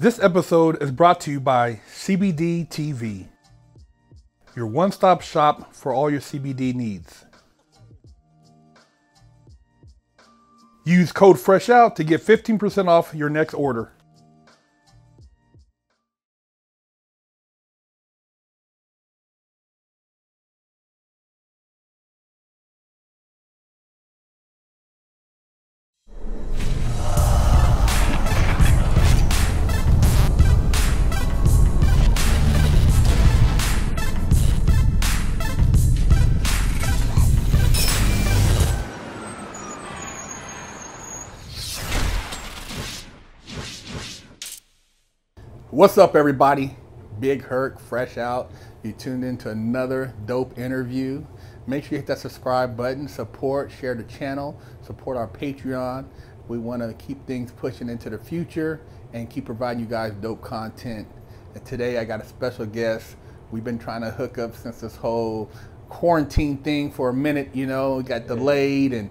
This episode is brought to you by CBD TV, your one-stop shop for all your CBD needs. Use code FRESHOUT to get 15% off your next order. What's up, everybody? Big Herc, fresh out. You tuned into another dope interview. Make sure you hit that subscribe button, support, share the channel, support our Patreon. We want to keep things pushing into the future and keep providing you guys dope content. And today I got a special guest. We've been trying to hook up since this whole quarantine thing for a minute, you know, got delayed and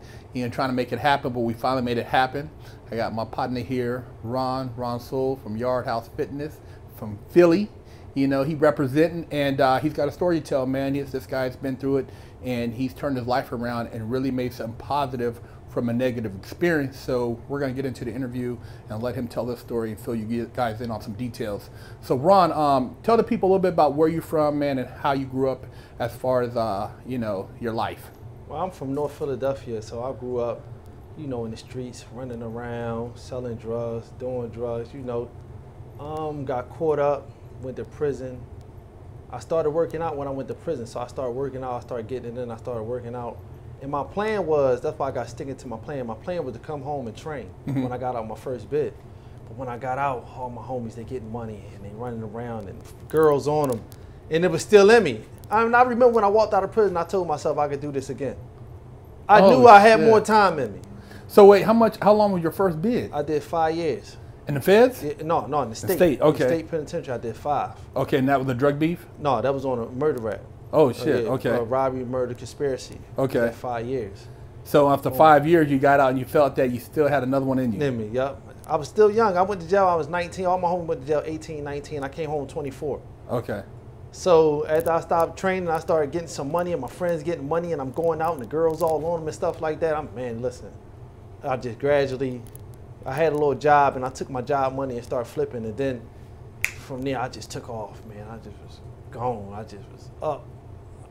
trying to make it happen, but we finally made it happen. I got my partner here, Rasul from YardOut Fitness from Philly. You know, he representing, and he's got a story to tell, man. This guy's been through it, and he's turned his life around and really made something positive from a negative experience. So we're gonna get into the interview and let him tell this story and fill you guys in on some details. So Ron, tell the people a little bit about where you're from, man, and how you grew up as far as, you know, your life. Well, I'm from North Philadelphia, so I grew up, you know, in the streets, running around, selling drugs, doing drugs, you know. Got caught up, went to prison. I started working out when I went to prison, so I started working out, I started getting it in, I started working out. And my plan was, that's why I got sticking to my plan was to come home and train when I got out my first bid. But when I got out, all my homies, they getting money and they running around and girls on them. And it was still in me. I remember when I walked out of prison, I told myself I could do this again. I knew I had more time in me. So wait, how long was your first bid? I did 5 years. In the feds? Yeah, no, in the state. Okay. In the state penitentiary, I did 5. Okay, and that was a drug beef? No, that was on a murder rap. Oh shit, Yeah, okay. Robbery, murder, conspiracy. Okay. I did 5 years. So after 5 years, you got out and you felt that you still had another one in you? In me, yep. I was still young. I went to jail, I was 19. All my homies went to jail 18, 19. I came home 24. Okay. So after I stopped training, I started getting some money and my friends getting money and I'm going out and the girls all on them and stuff like that. Man, listen, I just gradually, I had a little job and I took my job money and started flipping, and then from there I just took off, man. I just was gone. I just was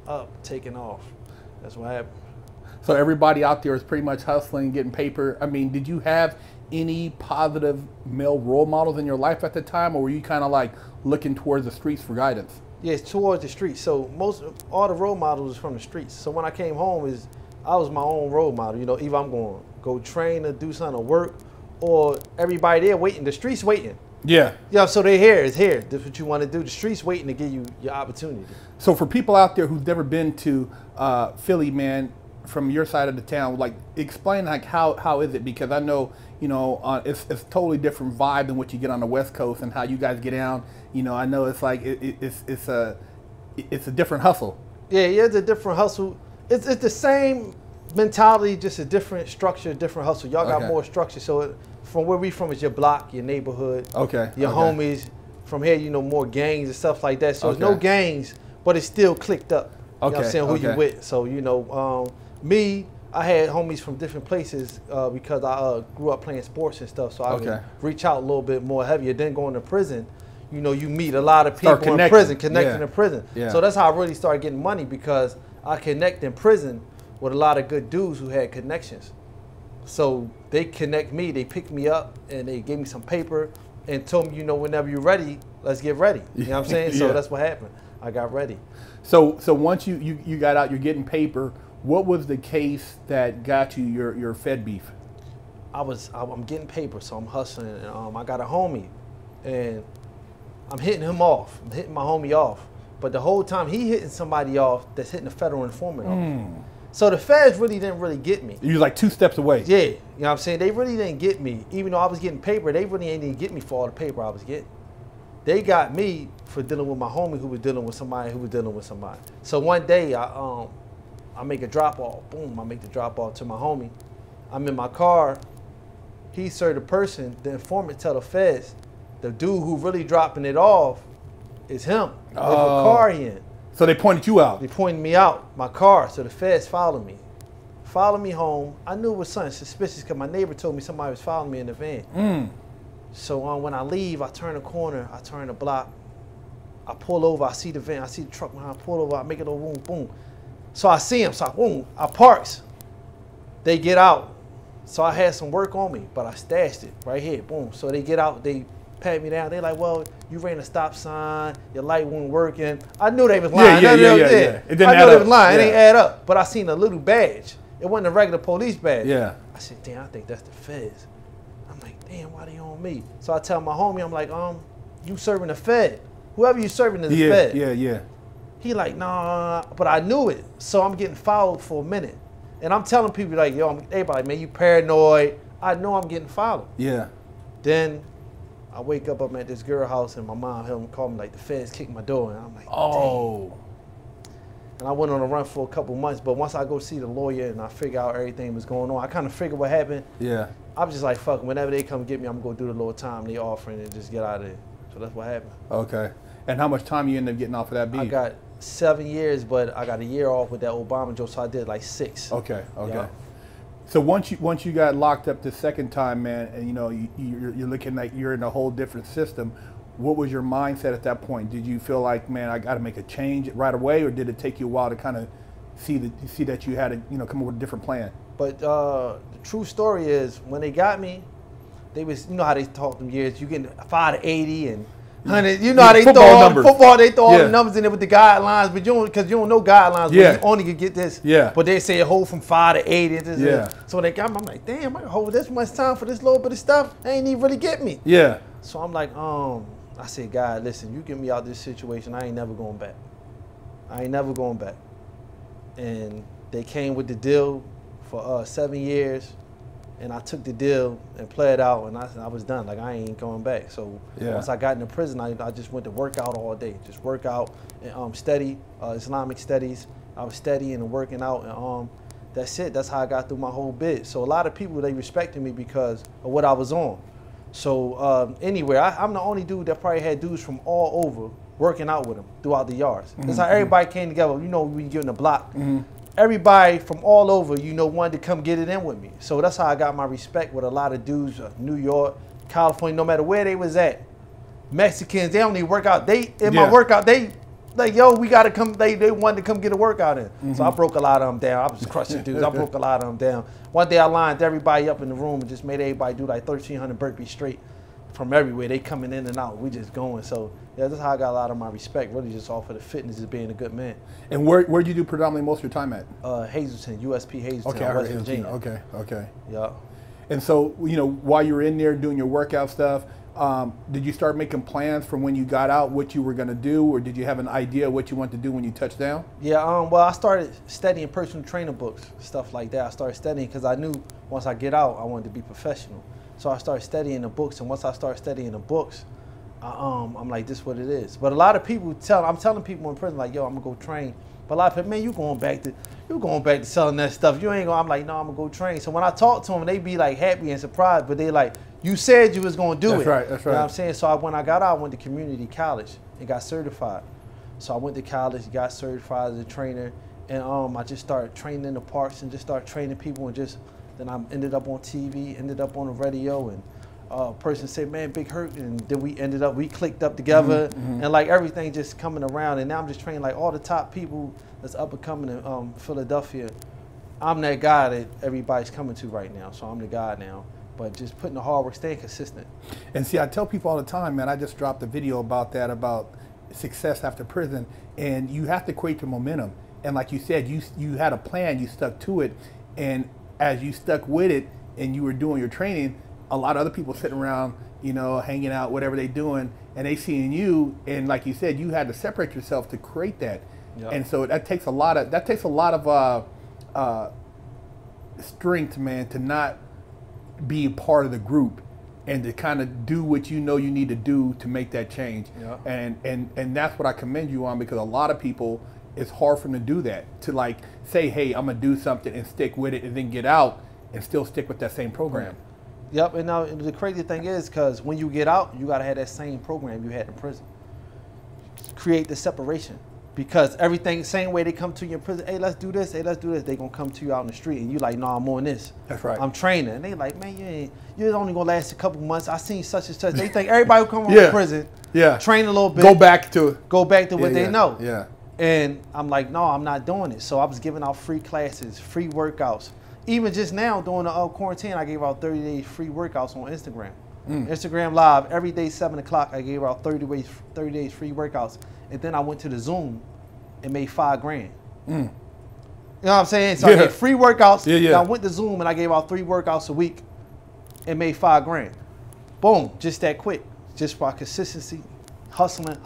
up, taking off. That's what happened. So everybody out there is pretty much hustling, getting paper. I mean, did you have any positive male role models in your life at the time, or were you kind of like looking towards the streets for guidance? Yes, towards the streets. So all the role models was from the streets. So when I came home, I was my own role model. You know, either I'm going to go train or do something or work, or everybody there waiting. The streets waiting. Yeah. Yeah. So they're here. It's here. That's what you want to do. The streets waiting to give you your opportunity. So for people out there who've never been to Philly, man, from your side of the town, like explain like how is it? Because I know, you know, it's totally different vibe than what you get on the West Coast and how you guys get down. You know, I know it's like it's a different hustle. Yeah, it's a different hustle. It's the same mentality, just a different structure, different hustle. Y'all got more structure. So from where we from is your block, your neighborhood, your homies. From here, you know, more gangs and stuff like that. So it's no gangs, but it's still clicked up. You know what I'm saying? Who you with? So, you know, me, I had homies from different places because I grew up playing sports and stuff. So I would reach out a little bit more heavier. Then going to prison, you know, you meet a lot of people in prison, connecting in prison. Yeah. So that's how I really started getting money, because I connect in prison with a lot of good dudes who had connections. So they connect me, they pick me up, and they gave me some paper and told me, you know, whenever you're ready, let's get ready. You know what I'm saying? So that's what happened. I got ready. So once you got out, you're getting paper. What was the case that got you your Fed beef? I'm getting paper, so I'm hustling. And, I got a homie, and I'm hitting him off. I'm hitting my homie off. But the whole time he hitting somebody off that's hitting a federal informant off. So the feds really didn't get me. You was like 2 steps away. Yeah, you know what I'm saying? They really didn't get me. Even though I was getting paper, they really didn't get me for all the paper I was getting. They got me for dealing with my homie who was dealing with somebody who was dealing with somebody. So one day I make a drop off. Boom, I make the drop off to my homie. I'm in my car. He served the person, the informant tell the feds, The dude who really dropping it off is him. With a car in. So they pointed you out? They pointed me out, my car. So the feds followed me. Followed me home. I knew it was something suspicious because my neighbor told me somebody was following me in the van. So when I leave, I turn a corner, I turn a block. I pull over, I see the van, I see the truck behind, I pull over, I make it a boom, boom. So I see him, so boom, I parks. They get out. So I had some work on me, but I stashed it right here, boom. So they get out, they pat me down. They like, well, you ran a stop sign, your light wasn't working. I knew they was lying. Yeah. It didn't I knew they was lying, it ain't add up. But I seen a little badge. It wasn't a regular police badge. Yeah. I said, damn, I think that's the feds. I'm like, damn, why they on me? So I tell my homie, I'm like, you serving the fed. Whoever you serving is the fed. Yeah. He like, nah, but I knew it. So I'm getting followed for a minute. And I'm telling people like, yo, everybody, man, you paranoid. I know I'm getting followed. Yeah. Then I wake up, I'm at this girl house and my mom called me like the feds kicked my door. And I'm like, oh. dang. And I went on a run for a couple months, but once I go see the lawyer and I figure out everything was going on, I kind of figured what happened. Yeah. I was just like, fuck, whenever they come get me, I'm going to do the little time they offering and just get out of there. So that's what happened. Okay. And how much time you end up getting off of that beat? I got 7 years, but I got a year off with that Obama joke, so I did like 6. Okay. Yeah. So once you got locked up the second time, man, and you know you're looking like you're in a whole different system, what was your mindset at that point? Did you feel like, man, I got to make a change right away, or did it take you a while to kind of see that you had to come up with a different plan? But the true story is when they got me, they was, you know how they talk them years, you getting 5 to 80 and 100. You know how they throw all the numbers in there with the guidelines, but because you don't know guidelines, but you only can get this. Yeah. But they say hold from 5 to 80. Yeah. So they got me. I'm like, damn, I can hold this much time for this little bit of stuff. They ain't even really get me. Yeah. So I'm like, I said, God, listen, you get me out this situation, I ain't never going back. I ain't never going back. And they came with the deal for 7 years. And I took the deal and played out, and I was done. Like, I ain't going back. So once I got into prison, I just went to work out all day. Just work out and study Islamic studies. I was studying and working out, and that's it. That's how I got through my whole bit. So a lot of people, they respected me because of what I was on. So anyway, I'm the only dude that probably had dudes from all over working out with him throughout the yards. That's how everybody came together. You know, when you get in the block. Everybody from all over, wanted to come get it in with me. So that's how I got my respect with a lot of dudes, New York, California, no matter where they was at. Mexicans, they don't need workout. My workout, they like, yo, we got to come. They wanted to come get a workout in. So I broke a lot of them down. I was crushing dudes. I broke a lot of them down. One day I lined everybody up in the room and just made everybody do like 1,300 burpees straight from everywhere. They coming in and out. We just going. So yeah, that's how I got a lot of my respect. Really, just off of the fitness as being a good man. And where'd you do predominantly most of your time at? Hazleton, USP Hazleton, okay, West Virginia. Okay. Yeah. And so, while you were in there doing your workout stuff, did you start making plans from when you got out, what you were going to do, or did you have an idea of what you wanted to do when you touched down? Yeah, well, I started studying personal trainer books, stuff like that. I started studying because I knew once I get out, I wanted to be professional. So I started studying the books, and once I started studying the books, I'm like, this is what it is. But a lot of people I'm telling people in prison, like, yo, I'm gonna go train. But a lot of people, man, you going back to selling that stuff. You ain't gonna. I'm like, no, I'm gonna go train. So when I talk to them, they be like happy and surprised, but they like, you said you was gonna do it. That's right. You know what I'm saying? So when I got out, I went to community college and got certified. So I went to college, got certified as a trainer, and I just started training in the parks and just started training people, and then I ended up on TV, ended up on the radio, and a person said, man, Big Hurt, and then we clicked up together, and like everything just coming around, and now I'm just training like all the top people that's up and coming in Philadelphia. I'm that guy that everybody's coming to right now, so I'm the guy now. But just putting the hard work, staying consistent. And see, I tell people all the time, man, I just dropped a video about that, about success after prison, and you have to create the momentum. And like you said, you had a plan, you stuck to it, and as you stuck with it and you were doing your training, a lot of other people sitting around, hanging out, whatever they doing, and they seeing you, and like you said, you had to separate yourself to create that. Yep. And so that takes a lot of strength, man, to not be part of the group and to kind of do what you need to do to make that change. Yep. And that's what I commend you on, because a lot of people, it's hard for them to do that, to like say, hey, I'm gonna do something and stick with it and then get out and still stick with that same program. Yep, and now the crazy thing is, because when you get out, you got to have that same program you had in prison. Create the separation. Because everything, same way they come to you in prison, hey, let's do this, hey, let's do this, they going to come to you out in the street, and you like, no, I'm on this. That's right. I'm training. And they like, man, you're only going to last a couple months. I seen such and such. They think everybody who come out of prison, train a little bit. Go back to what they know. Yeah. And I'm like, no, I'm not doing it. So I was giving out free classes, free workouts. Even just now, during the quarantine, I gave out 30 days free workouts on Instagram. Instagram Live, every day, 7 o'clock, I gave out 30 days free workouts. And then I went to the Zoom and made $5 grand. You know what I'm saying? So I did free workouts. I went to Zoom and I gave out 3 workouts a week and made $5 grand. Boom, just that quick. Just by consistency, hustling,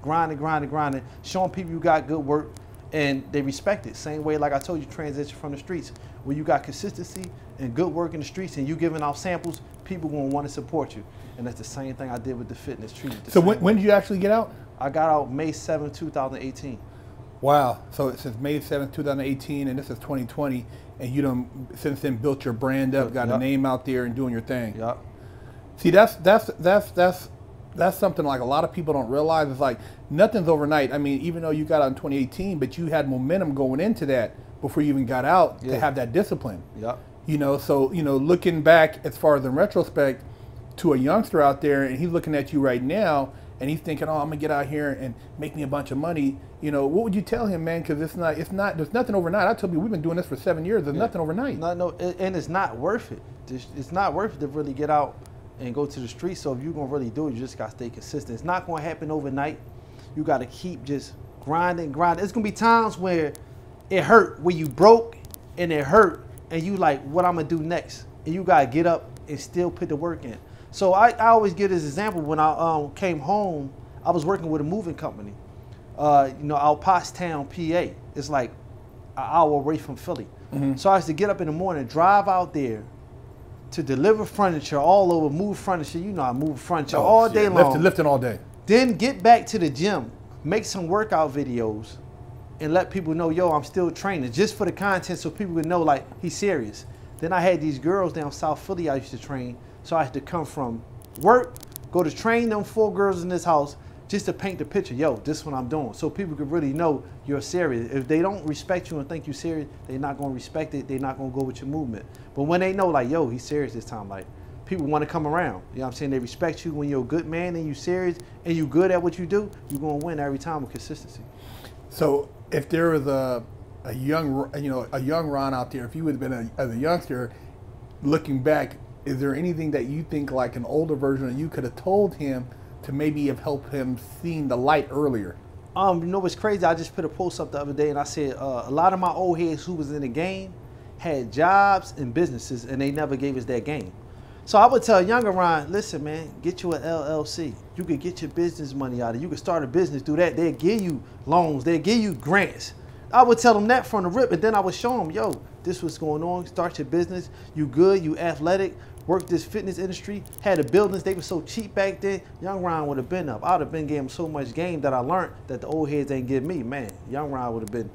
grinding, showing people you got good work and they respect it. Same way, like I told you, transition from the streets. When you got consistency and good work in the streets and you giving out samples, people gonna want to support you. And that's the same thing I did with the fitness treatment. So when did you actually get out? I got out May 7, 2018. Wow. So since May 7, 2018, and this is 2020, and you done since then built your brand up, got a name out there and doing your thing. Yep. See, that's something like a lot of people don't realize. It's like nothing's overnight. I mean, even though you got out in 2018, but you had momentum going into that before you even got out to have that discipline. Yep. You know, so, you know, looking back as far as in retrospect to a youngster out there, and he's looking at you right now, and he's thinking, oh, I'm gonna get out here and make me a bunch of money. You know, what would you tell him, man? Because there's nothing overnight. I told you, we've been doing this for 7 years. There's nothing overnight. No, and it's not worth it. It's not worth it to really get out and go to the streets. So if you're gonna really do it, you just gotta stay consistent. It's not gonna happen overnight. You gotta keep just grinding. It's gonna be times where it hurt, where you broke and it hurt, and you like, what I'm gonna do next? And you gotta get up and still put the work in. So I always give this example. When I came home, I was working with a moving company, you know, out Pottstown, PA. It's like an hour away from Philly. So I used to get up in the morning, drive out there to deliver furniture all over, move furniture. You know, I move furniture all day long. Lifting all day. Then get back to the gym, make some workout videos, and let people know, yo, I'm still training, just for the content, so people would know, like, he's serious. Then I had these girls down South Philly I used to train. So I had to come from work, go to train them 4 girls in this house just to paint the picture. Yo, this is what I'm doing. So people could really know you're serious. If they don't respect you and think you're serious, they're not going to respect it. They're not going to go with your movement. But when they know, like, yo, he's serious this time, like, people want to come around. You know what I'm saying? They respect you when you're a good man and you're serious and you're good at what you do, you're going to win every time with consistency. So if there was a young Ron out there, if you would have been as a youngster looking back, is there anything that you think like an older version of you could have told him to maybe have helped him seeing the light earlier? You know what's crazy? I just put a post up the other day and I said a lot of my old heads who was in the game had jobs and businesses and they never gave us that game. So I would tell younger Ron, listen, man, get you an LLC. You could get your business money out of it. You could start a business, do that. They'll give you loans. They'll give you grants. I would tell them that from the rip, and then I would show them, yo, this what's going on. Start your business. You good, you athletic. Worked this fitness industry, had the buildings, they were so cheap back then. Young Ron would have been up. I would have been giving him so much game that I learned that the old heads ain't give me. Man, Young Ron would have been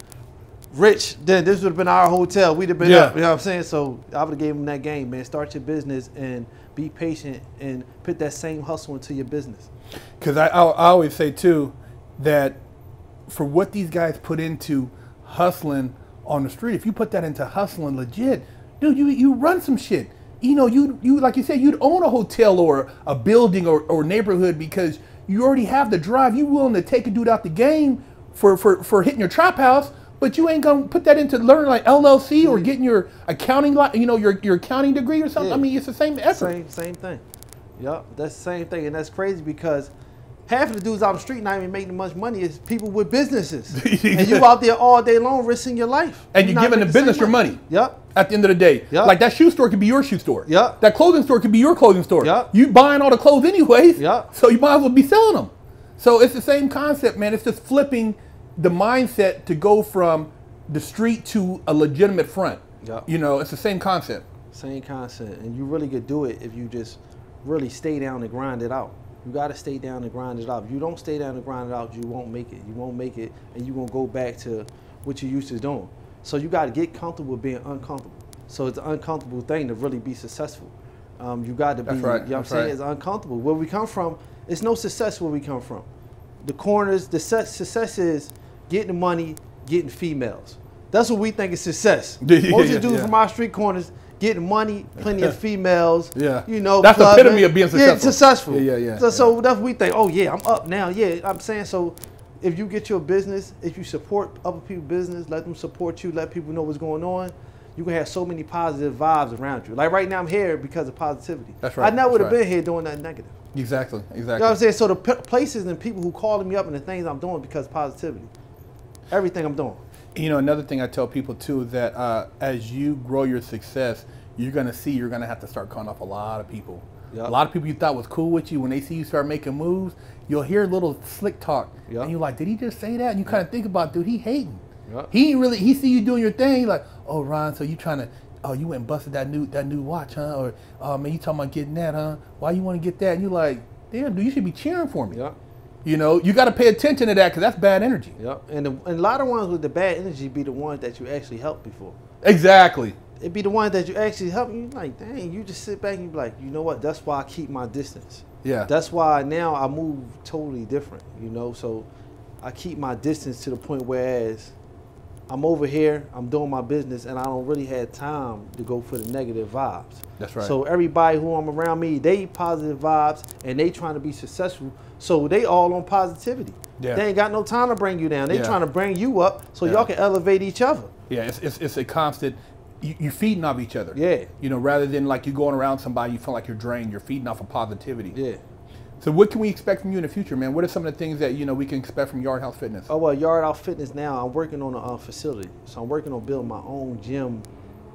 rich. Then this would have been our hotel. We'd have been up, you know what I'm saying? So I would have gave him that game, man. Start your business and be patient and put that same hustle into your business. Because I always say too that for what these guys put into hustling on the street, if you put that into hustling legit, dude, you run some shit. You know, you like you said, you'd own a hotel or a building or neighborhood because you already have the drive. You willing to take a dude out the game for hitting your trap house, but you ain't gonna put that into learning like LLC or getting your accounting, you know, your accounting degree or something. Yeah. I mean, it's the same effort. Same thing. Yep, that's the same thing, and that's crazy because half of the dudes out on the street not even making much money is people with businesses. And you out there all day long risking your life. And you're giving the business your money. Yep. At the end of the day. Yep. Like that shoe store could be your shoe store. Yep. That clothing store could be your clothing store. Yep. You buying all the clothes anyways. Yep. So you might as well be selling them. So it's the same concept, man. It's just flipping the mindset to go from the street to a legitimate front. Yep. You know, it's the same concept. Same concept. And you really could do it if you just really stay down and grind it out. You got to stay down and grind it out. If you don't stay down and grind it out, you won't make it. You won't make it, and you're going to go back to what you used to doing. So you got to get comfortable with being uncomfortable. So it's an uncomfortable thing to really be successful. You got to be, you know what I'm saying? It's uncomfortable. Where we come from, it's no success where we come from. The corners, the success is getting the money, getting females. That's what we think is success. Most of the dudes from our street corners, getting money, plenty of females. You know, that's the epitome of being successful. Yeah, successful. So that's what we think. Oh yeah, I'm up now. Yeah, I'm saying, so if you get your business, if you support other people's business, let them support you, let people know what's going on, you can have so many positive vibes around you. Like right now I'm here because of positivity. That's right. I never would have been here doing nothing negative. Exactly. You know what I'm saying? So the places and people who calling me up and the things I'm doing because of positivity. Everything I'm doing. You know, another thing I tell people too is that as you grow your success, you're going to have to start calling off a lot of people. Yep. A lot of people you thought was cool with you, when they see you start making moves, you'll hear little slick talk. Yep. And you're like, did he just say that? And you kind of think about, dude, he hating. Yep. He see you doing your thing, like, oh, Ron, so you trying to, oh, you went and busted that new watch, huh? Or, oh, man, you talking about getting that, huh? Why you want to get that? And you're like, damn, dude, you should be cheering for me. Yep. You know, you got to pay attention to that because that's bad energy. Yep. And a lot of ones with the bad energy be the ones that you actually helped before. Exactly. It be the ones that you actually help. You like, dang, you just sit back and you be like, you know what? That's why I keep my distance. Yeah. That's why now I move totally different. You know, so I keep my distance to the point whereas I'm over here, I'm doing my business, and I don't really have time to go for the negative vibes. That's right. So everybody who I'm around me, they positive vibes, and they trying to be successful. So they all on positivity. Yeah. They ain't got no time to bring you down. They trying to bring you up so y'all can elevate each other. Yeah, it's a constant. You're feeding off each other. Yeah. You know, rather than like you going around somebody, you feel like you're drained. You're feeding off of positivity. Yeah. So what can we expect from you in the future, man? What are some of the things that, you know, we can expect from YardOut Fitness? Oh, well, YardOut Fitness now, I'm working on a facility. So I'm working on building my own gym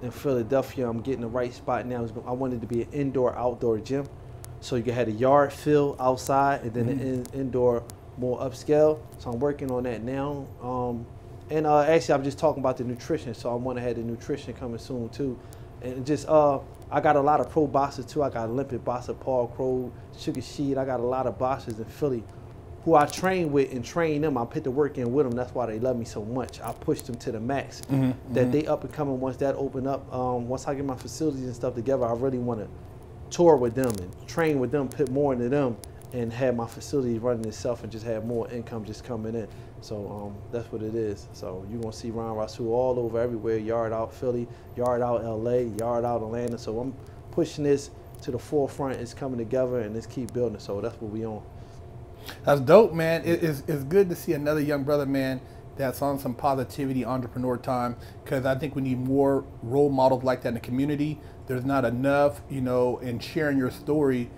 in Philadelphia. I'm getting the right spot now. I wanted to be an indoor-outdoor gym. So you can have a yard feel outside and then an indoor more upscale. So I'm working on that now. And actually, I'm just talking about the nutrition. So I want to have the nutrition coming soon, too. And just, I got a lot of pro boxers, too. I got Olympic boxer Paul Crow, Sugar Sheet. I got a lot of boxers in Philly who I train with and train them. I put the work in with them. That's why they love me so much. I push them to the max. That they up and coming once that open up. Once I get my facilities and stuff together, I really want to tour with them and train with them, put more into them, and have my facility running itself and just have more income just coming in. So that's what it is. So you're going to see Ron Rasul all over everywhere, YardOut Philly, YardOut LA, YardOut Atlanta. So I'm pushing this to the forefront. It's coming together and let's keep building. So that's what we on. That's dope, man. It's good to see another young brother, man, that's on some positivity, entrepreneur time, because I think we need more role models like that in the community. There's not enough, you know, and sharing your story,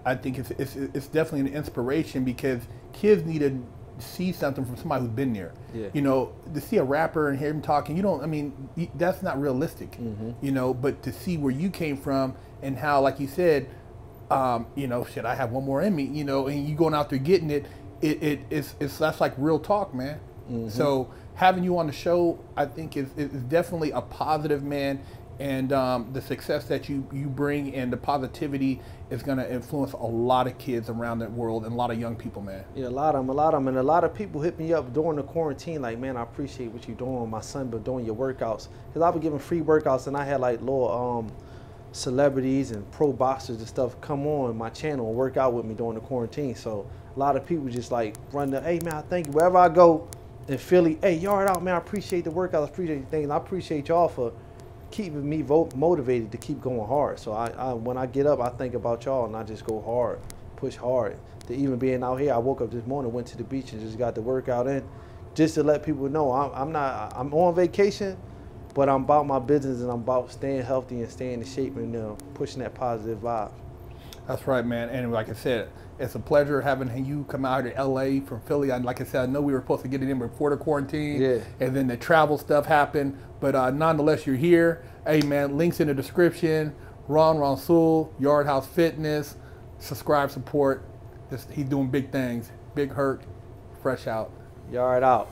I think it's definitely an inspiration because kids need to see something from somebody who's been there. Yeah. You know, to see a rapper and hear him talking, that's not realistic, you know, but to see where you came from and how, like you said, you know, shit, I have one more in me, you know, and you going out there getting it, that's like real talk, man. So having you on the show, I think is definitely a positive, man. And the success that you bring and the positivity is going to influence a lot of kids around the world and a lot of young people, man. Yeah, a lot of them. And a lot of people hit me up during the quarantine like, man, I appreciate what you're doing. My son been doing your workouts. Because I was giving free workouts and I had like little celebrities and pro boxers and stuff come on my channel and work out with me during the quarantine. So a lot of people just like run the, hey, man, I thank you. Wherever I go in Philly, hey, YardOut, man, I appreciate the workouts. I appreciate the things. I appreciate y'all for keeping me motivated to keep going hard. So I when I get up, I think about y'all and I just go hard, push hard. To even being out here, I woke up this morning, went to the beach and just got the workout in, just to let people know I'm on vacation, but I'm about my business and I'm about staying healthy and staying in shape and pushing that positive vibe. That's right, man. And like I said, it's a pleasure having you come out here to LA from Philly. And like I said, I know we were supposed to get it in before the quarantine, and then the travel stuff happened. But nonetheless, you're here. Hey, man, links in the description. Rasul, YardOut Fitness. Subscribe, support. He's doing big things. Big Hurt, fresh out. YardOut.